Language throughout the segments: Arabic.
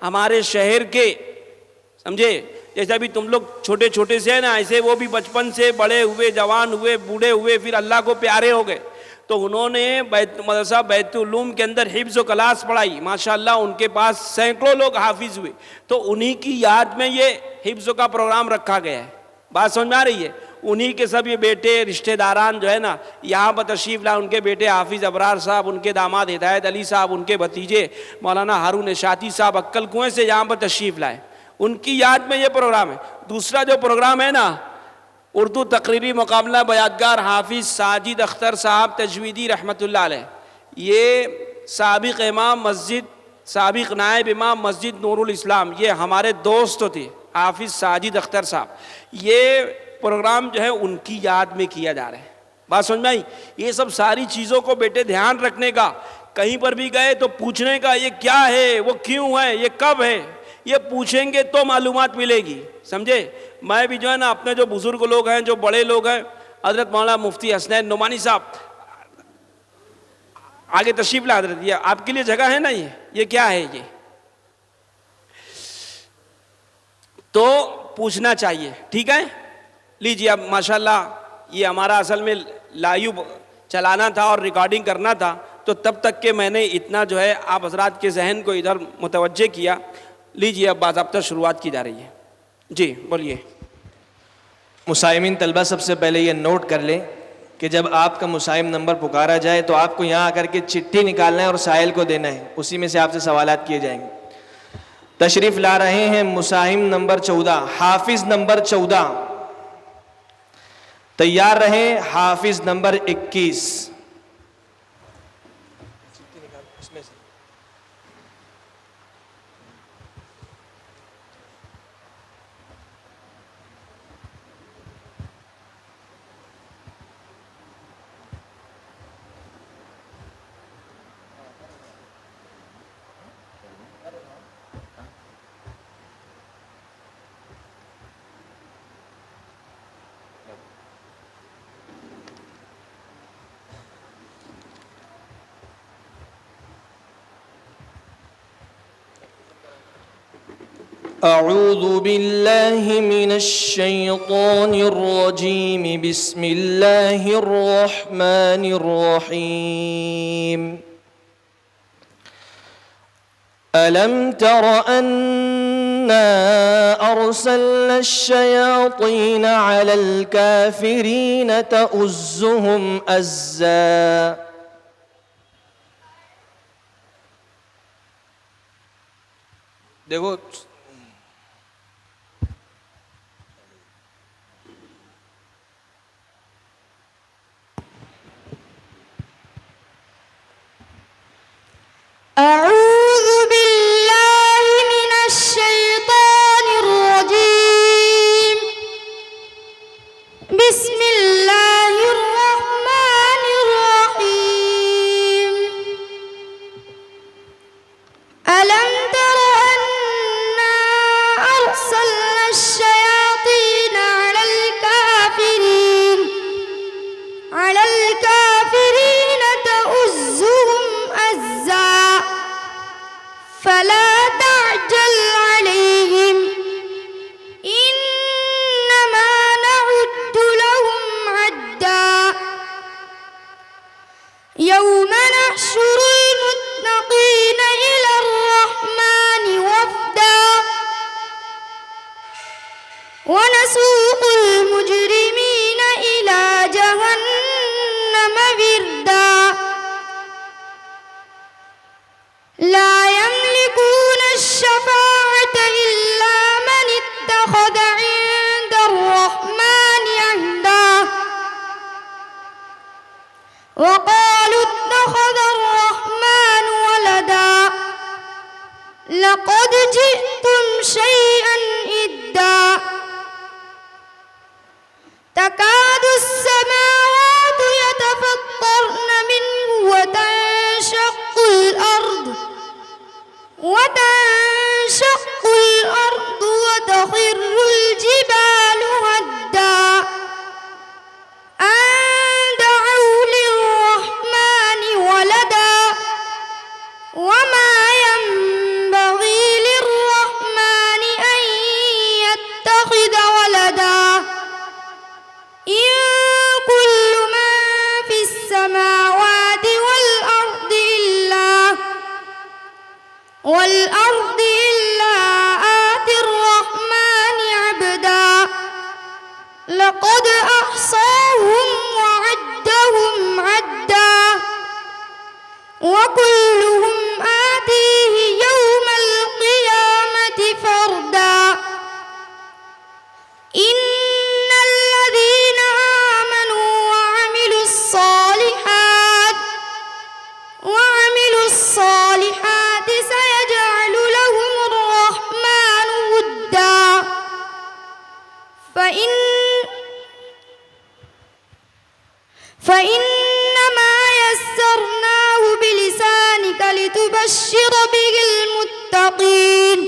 हमारे शहर के, समझे, जैसे अभी तुम लोग छोटे छोटे से है ना, ऐसे वो भी बचपन से बड़े हुए, जवान हुए, बूढ़े हुए, फिर अल्लाह को प्यारे हो गए। तो उन्होंने मदरसा बैतुल उलूम के अंदर हिफ्ज़ व क्लास पढ़ाई, माशाअल्लाह उनके पास सैकड़ों लोग हाफिज हुए। तो उन्हीं की याद में ये हिफ्ज़ का प्रोग्राम रखा गया है। बात समझ में आ रही है? उन्हीं के सब ये बेटे रिश्तेदारान जो है ना यहाँ पर तशरीफ़ लाए, उनके बेटे हाफिज़ अबरार साहब, उनके दामाद हिदायत अली साहब, उनके भतीजे मौलाना हारून इशाती साहब अक्कल कुएँ से यहाँ पर तशरीफ़ लाए, उनकी याद में ये प्रोग्राम है। दूसरा जो प्रोग्राम है ना, उर्दू तकरीरी मुकाबला बयादगार हाफिज़ साजिद अख्तर साहब तजवीदी रहमतुल्लाह अलैह, ये साबिक़ इमाम मस्जिद, साबिक़ नायब इमाम मस्जिद नूरुल इस्लाम, ये हमारे दोस्त थे हाफिज़ साजिद अख्तर साहब। ये प्रोग्राम जो है उनकी याद में किया जा रहा है। बात समझ में आई? ये सब सारी चीज़ों को बेटे ध्यान रखने का, कहीं पर भी गए तो पूछने का, ये क्या है, वो क्यों है, ये कब है, ये पूछेंगे तो मालूमात मिलेगी। समझे? मैं भी जो है ना अपने जो बुजुर्ग लोग हैं, जो बड़े लोग हैं, हजरत मौलाना मुफ्ती हसनैन नुमानी साहब आगे तशरीफ ला हजरत, ये आपके लिए जगह है ना, ये क्या है, ये तो पूछना चाहिए। ठीक है, लीजिए। अब माशाल्लाह ये हमारा असल में लाइव चलाना था और रिकॉर्डिंग करना था, तो तब तक के मैंने इतना जो है आप हजरात के जहन को इधर मुतवज्जे किया। लीजिए अब बाज़ाब्ता शुरुआत की जा रही है। जी बोलिए। मुसाइमिन तलबा सबसे पहले ये नोट कर लें कि जब आपका मुसाइम नंबर पुकारा जाए तो आपको यहाँ आकर के चिट्ठी निकालना है और साहिल को देना है, उसी में से आपसे सवालात किए जाएंगे। तशरीफ़ ला रहे हैं मुसाहिम नंबर 14, हाफिज़ नंबर 14। तैयार रहें हाफिज़ नंबर 21। अऊज़ु बिल्लाहि मिनश्शैतानिर्रजीम, बिस्मिल्लाहिर्रहमानिर्रहीम। अलम तर अन्ना अरसलना अश्शयातीन अलल काफिरीन तउज़्ज़ुहुम अज़्ज़ा। देखो अऊज़ु बिल्लाहि मिनश्शैतानिर्रजीम, बिस्मिल्लाहिर्रहमानिर्रहीम। अलम तर अन्ना अरसलना अश्शयातीन अलल काफिरीन तउज़्ज़ुहुम अज़्ज़ा फला तअजल अलैहिम इन्नमा नउद्दु लहुम अद्दा यौम नहशुरुल मुत्तक़ीन इलर रहमानि वफ़दा व नसूक़ुल मुजरिमीन इला जहन्नम विर्दा ला यमलिकून अश्शफ़ाअत इल्ला मन इत्तख़ज़ इंद अर्रहमानि अहदा व क़ालू इत्तख़ज़ अर्रहमानु वलदा लक़द जिअ्तुम शैअन इद्दा तकादु अस्समावातु यतफ़त्तरन मिन्हु व तंशक़्क़ुल अर्द वतख़िर्रुल जिबालु हद्दा अन दअू लिर्रहमानि वलदा वमा यंबग़ी लिर्रहमानि الأرض إلا آتي الرحمن عبدا لقد أحصاهم وعدهم عدا وكلهم آتيه يوم القيامة فردا إن الذين آمنوا وعملوا الصالحات سيجعل لهم الرحمن ودا فإنما يسرناه بلسانك لتبشر به المتقين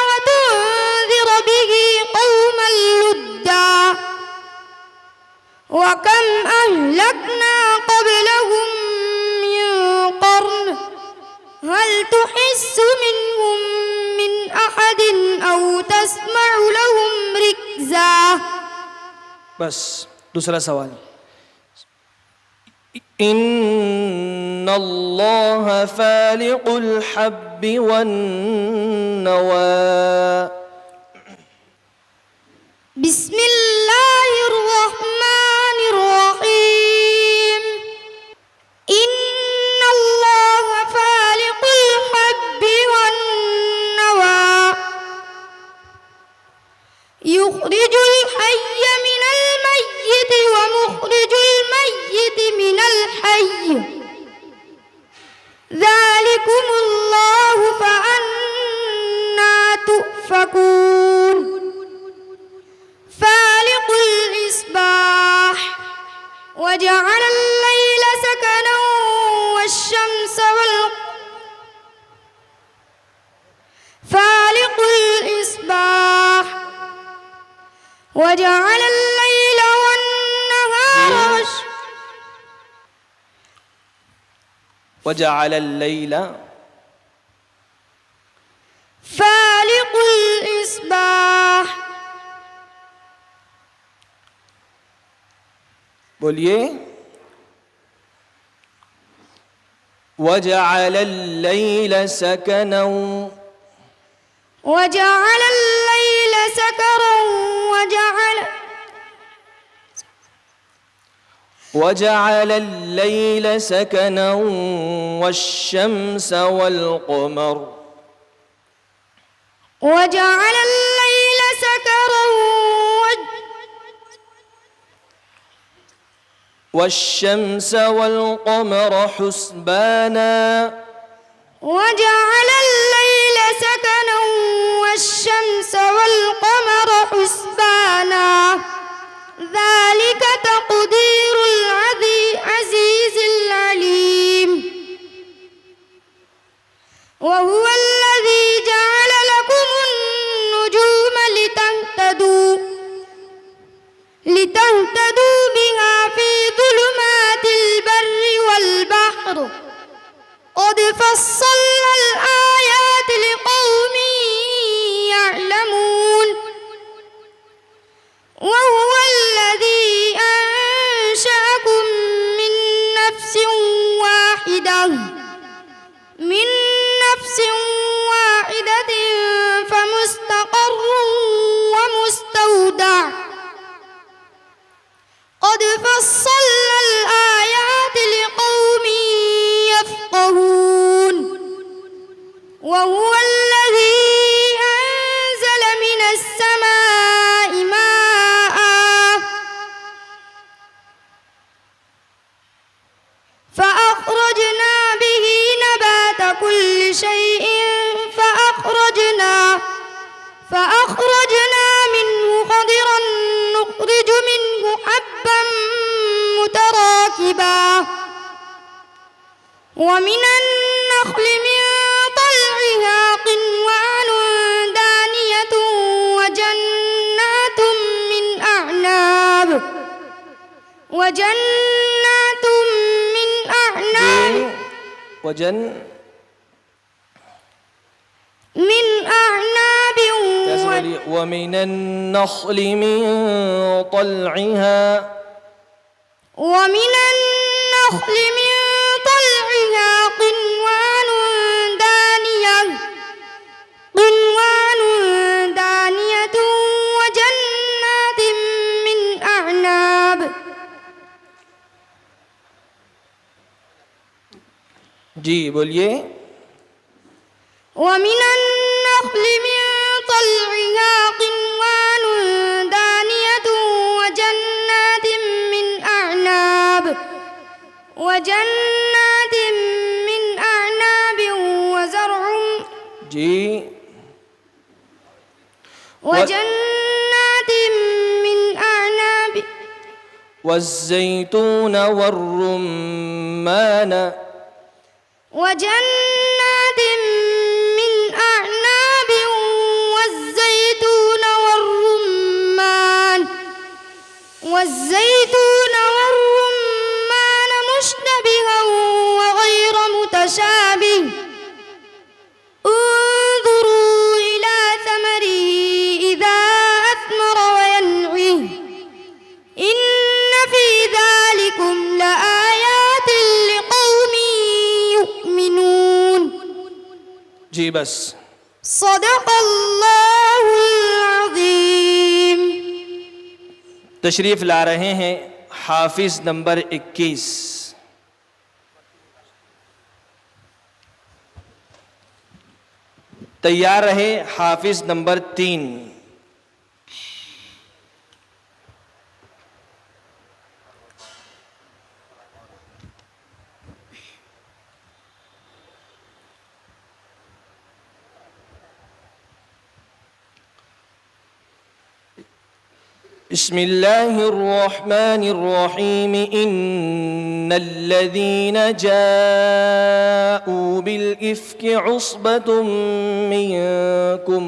وتنذر به قوما لدا وكم أهلكنا قبلهم من قرن هل تحس منهم من أحد أو تسمع لهم ركزا. बस दूसरा सवाल. إن الله فالق الحب والنوى. بسم الله الرحمن الرحيم. إن الله فالق الحب والنوى يخرج الحي من الميت ومخرج الميت من الحي ذلكم الله فأنى تؤفكون. فالق الإصباح وجعل الليل سكنا والشمس فالق الإصباح وجعل الليل والنهار وجعل الليل. فالق الإصباح. बोलिए. وجعل الليل سكنا. وجعل الليل سكرا وجعل الليل سكنا والشمس والقمر. وجعل الليل سكرا والشمس والقمر حسبانا. وجعل الليل سكنا والشمس والقمر حسبانا ذلك تقدير العزيز العليم. وهو الذي جعل لكم النجوم لتهتدوا بها في ظلمات البر والبحر قد فصلنا الآيات لقوم يعلمون. وهو الذي أنشأكم من نفس واحدة فمستقر ومستودع قد فصلنا الآيات لقوم يفقهون. وهو الذي أنزل من السماء ماء فأخرجنا به نبات كل شيء فأخرجنا منه خضرا نخرج منه حبا متراكبا ومن النخل من طلعها قنوان دانية وجنات من أعناب ومن النخل من طلعها जी बोलिए। ومن النخل من طلعها قنوان دانية وجنات من أعناب وزرع जी وجنات من أعناب والزيتون والرمان وجنات من أعناب والزيتون مشتبها وغير متشابه انظروا إلى ثمره إذا أثمر وينعه إن في ذلكم لآيات لقوم يؤمنون जी बस। صدق الله العظيم। तशरीफ़ ला रहे हैं हाफिज़ नंबर 21। तैयार रहे हाफिज़ नंबर 3। बिस्मिल्लाहिर्रहमानिर्रहीम इन्नल्लज़ीना जाऊ बिल इफ्कि उस्बतुम मिनकुम।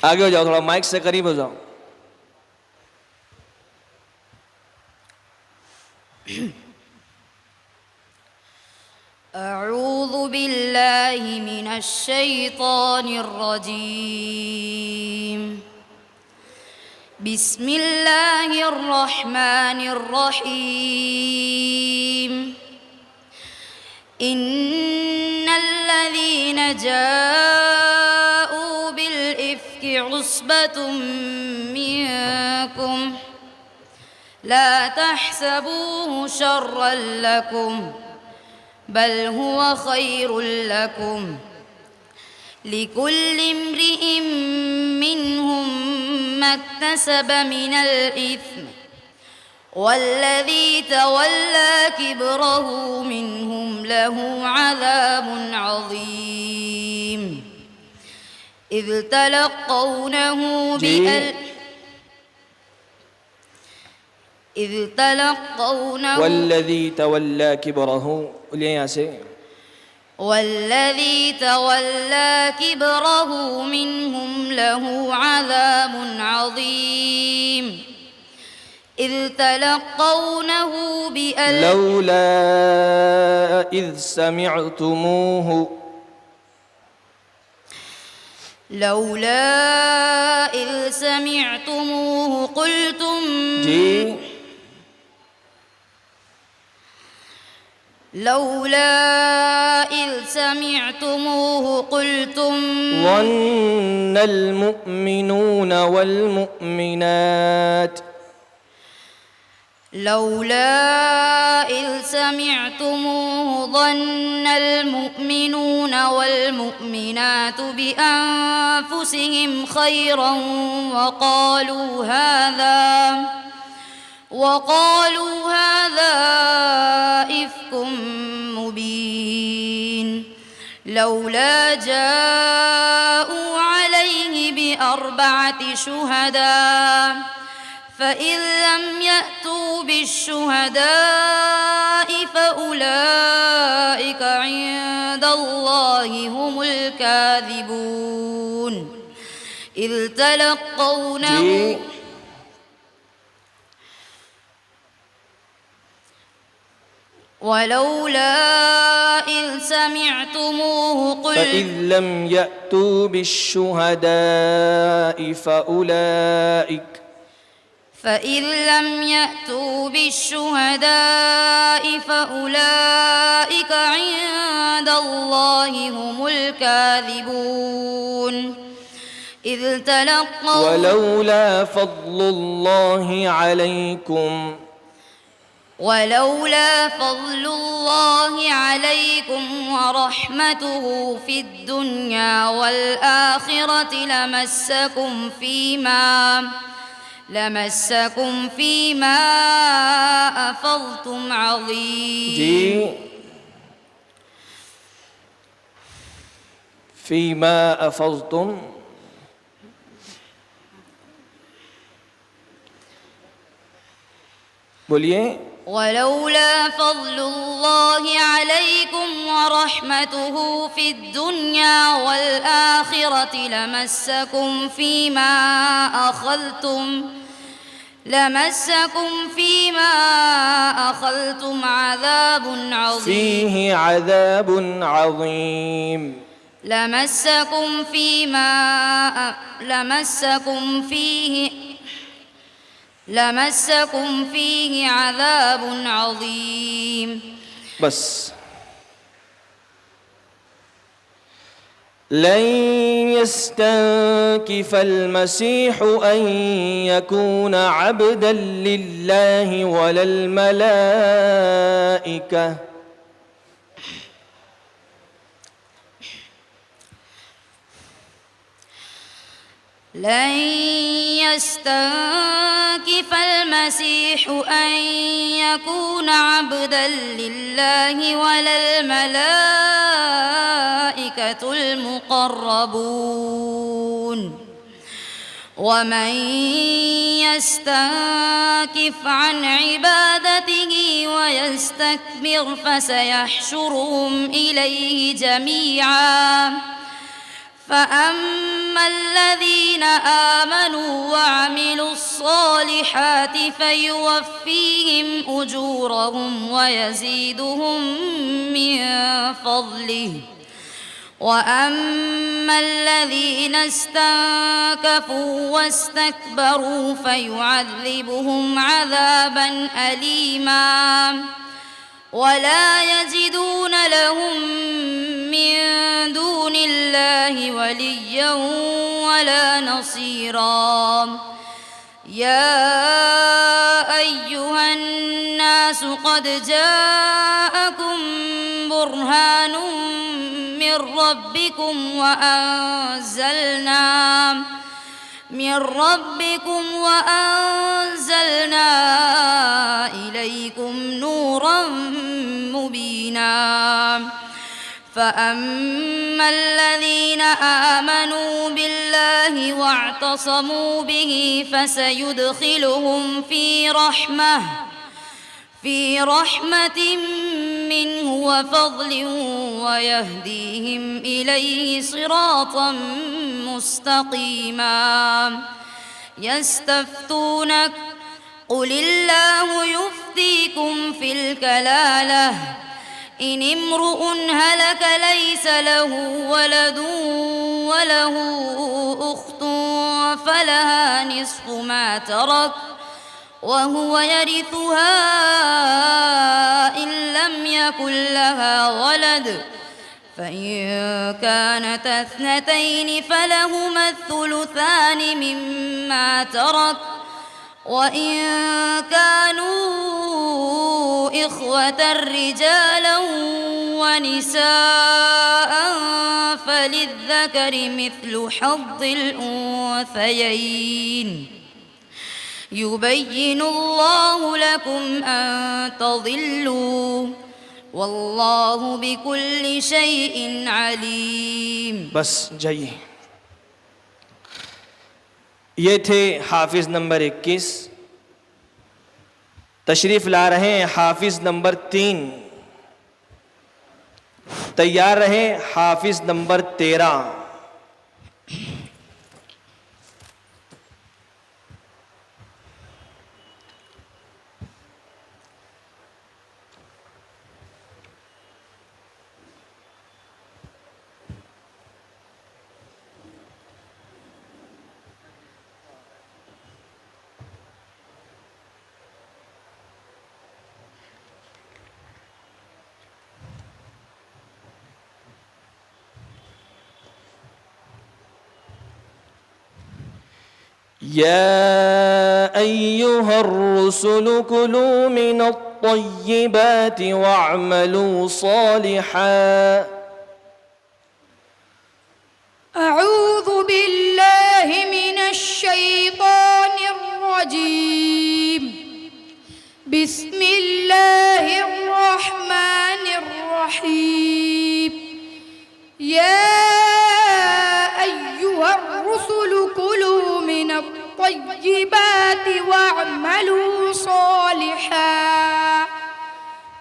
आगे हो जाओ, थोड़ा माइक से करीब हो जाओ। أعوذ بالله من الشيطان الرجيم. بسم الله الرحمن الرحيم. إن الذين جاءوا بالإفك عصبة منكم لا تحسبوه شرا لكم بل هو خير لكم لكل امرئ منهم ما اكتسب من الإثم والذي تولى كبره منهم له عذاب عظيم إذ تلقونه والذي تولى كبره والذي تولى كبره منهم له عذاب عظيم إذ تلقونه لولا إذ سمعتموه قلتم ظن المؤمنون والمؤمنات لولا إذ سمعتموه ظن المؤمنون والمؤمنات بأنفسهم خيرا وقالوا هذا إفك مبين لولا جاءوا عليه بأربعة شهداء فإذ لم يأتوا بالشهداء فأولئك عند الله هم الكاذبون إذ تلقونه ولولا إذ سمعتموه فإذ لم يأتوا بالشهداء فأولئك عند الله هم الكاذبون إذ تلقوا ولولا فضل الله عليكم ولولا فضل الله عليكم ورحمته في الدنيا والآخرة لمسكم فيما أفضتم عظيم जी फीमा अफज़तुम बोलिए ولولا فضل الله عليكم ورحمته في الدنيا والآخرة لمسكم فيما أخذتم عذاب عظيم فيه عذاب عظيم لمسكم فيه عذاب عظيم بس لن يستنكف المسيح أن يكون عبدا لله ولا الملائكة لن يستنكف المسيح أن يكون عبدا لله ولا الملائكة المقربون ومن يستنكف عن عبادته ويستكبر فسيحشرهم إليه جميعا فأما الذين آمنوا وعملوا الصالحات فيوفيهم أجورهم ويزيدهم من فضله وأما الذين استنكفوا واستكبروا فيعذبهم عذابا أليما ولا يجدون لهم من دون الله وليا ولا نصيرا يا أيها الناس قد جاءكم برهان من ربكم وأنزلنا إليكم نورا مبينا فأما الذين آمنوا بالله واعتصموا به فسيدخلهم في رحمة منه وفضل ويهديهم إليه صراطا مستقيما يستفتونك قل الله يفتيكم في الكلالة إن امرؤ هلك ليس له ولد وله أخت فلها نصف ما ترك وهو يرثها إن لم يكن لها ولد فإن كانت اثنتين فلهما الثلثان مما ترك وإن كانوا إخوة رجالا ونساء فللذكر مثل حظ الأنثيين يبين الله لكم أن تضلوا والله بكل شيء عليم बस जाइए ये थे हाफिज नंबर 21 तशरीफ ला रहे हैं हाफिज नंबर 3 तैयार रहे हाफिज नंबर 13 يا أيها الرسل كلوا من الطيبات واعملوا صالحا. أعوذ بالله من الشيطان الرجيم. بسم الله الرحمن الرحيم. يا أيها الرسل كلوا من الطيبات واعملوا صالحا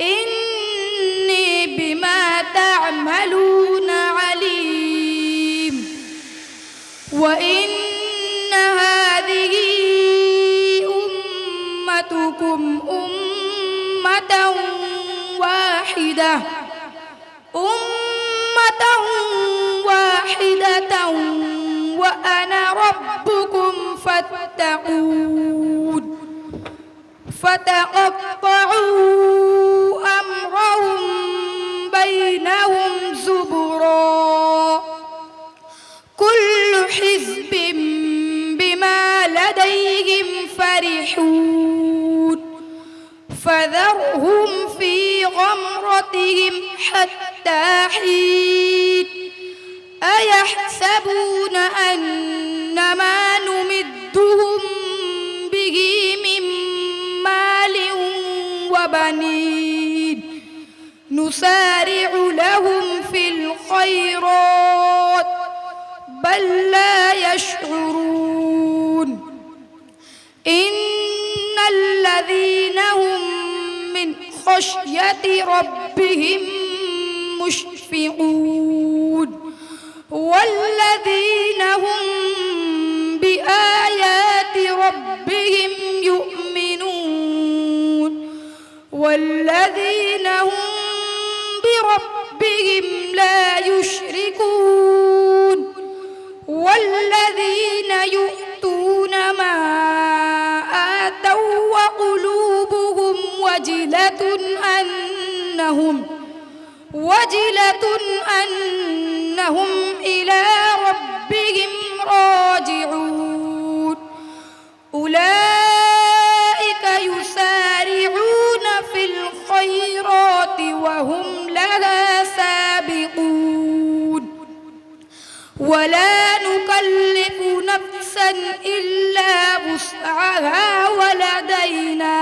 إني بما تعملون عليم. وإن هذه أمتكم أمة واحدة وأنا ربكم فاتقون. فتقطعوا أمرهم بينهم زبرا كل حزب بما لديهم فرحون. فذرهم في غمرتهم حتى حين. أيحسبون أن ما نمدهم به من مال وبنين نسارع لهم في الخيرات بل لا يشعرون. إن الذين هم من خشية ربهم مشفقون والذين هم بآيات ربهم يؤمنون والذين هم بربهم لا يشركون والذين يؤتون ما آتوا وقلوبهم وجلة أنهم إلى ربهم راجعون. أولئك يسارعون في الخيرات وهم لها سابقون. ولا نكلف نفسا إلا وسعها ولدينا